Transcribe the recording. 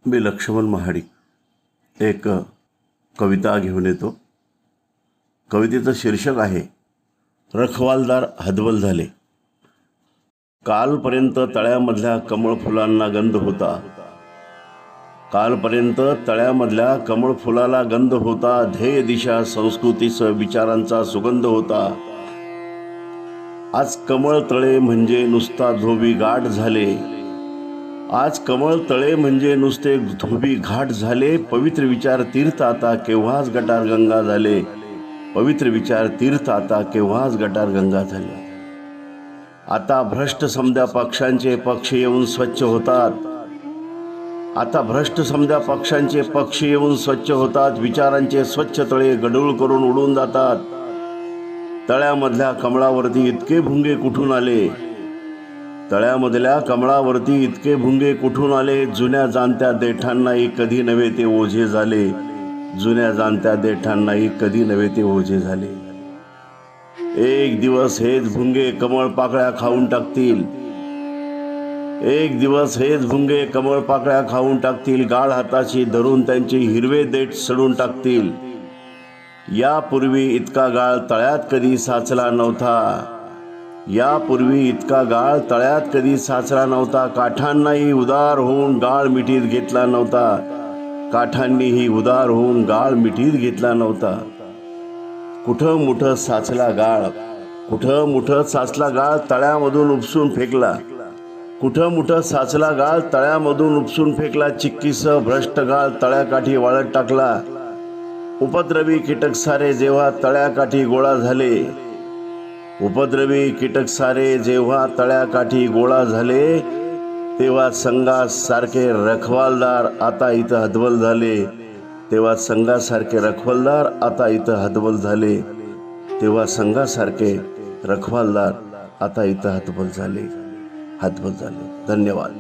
मी लक्ष्मण महाडिक एक कविता घेऊन येतो. कवितेचं शीर्षक आहे रखवालदार हतबल झाले. कालपर्यंत तळ्यामधल्या कमळ फुलांना गंध होता. कालपर्यंत तळ्यामधल्या कमळ फुलाला गंध होता. ध्येय दिशा संस्कृतीसह विचारांचा सुगंध होता. आज कमळ तळे म्हणजे नुसता धोबी घाट झाले. आज कमळ तळे म्हणजे नुसते धोबी घाट झाले. पवित्र विचार तीर्थ आता केव्हाच गटार गंगा झाले. पवित्र विचार तीर्थ आता केव्हाच गटार गंगा झाले. आता भ्रष्ट समध्या पक्षांचे पक्ष येऊन स्वच्छ होतात. आता भ्रष्ट समध्या पक्षांचे पक्ष येऊन स्वच्छ होतात. विचारांचे स्वच्छ तळे गढूळ करून उडून जातात. तळ्यामधल्या कमळावरती इतके भुंगे कुठून आले. तळ्यामधल्या कमळावरती इतके भुंगे कुठून आले. जुन्या जाणत्या देठांनाही कधी नव्हे ते ओझे झाले. जुन्या जाणत्या देठांनाही कधी नव्हे ते ओझे झाले. एक दिवस हेच भुंगे कमळ पाकळ्या खाऊन टाकतील. एक दिवस हेच भुंगे कमळ पाकळ्या खाऊन टाकतील. गाळ हाताशी धरून त्यांचे हिरवे देठ सडून टाकतील. यापूर्वी इतका गाळ तळ्यात कधी साचला नव्हता. यापूर्वी इतका गाळ तळ्यात कधी साचला नव्हता. काठांनाही उदार होऊन गाळ मिठीत घेतला नव्हता. काठांनीही उदार होऊन गाळ मिठीत घेतला नव्हता. कुठं मुठं साचला गाळ. कुठं मुठं साचला गाळ तळ्यामधून उपसून फेकला. कुठं मुठं साचला गाळ तळ्यामधून उपसून फेकला. चिक्कीसह भ्रष्ट गाळ तळ्याकाठी वाळत टाकला. उपद्रवी कीटक सारे जेव्हा तळ्याकाठी गोळा झाले. उपद्रवी कीटक सारे जेव्हा तळ्याकाठी गोळा झाले. तेव्हा संघासारखे रखवालदार आता इथं हतबल झाले. तेव्हा संघासारखे रखवालदार आता इथं हतबल झाले. तेव्हा संघासारखे रखवालदार आता इथं हतबल झाले. धन्यवाद.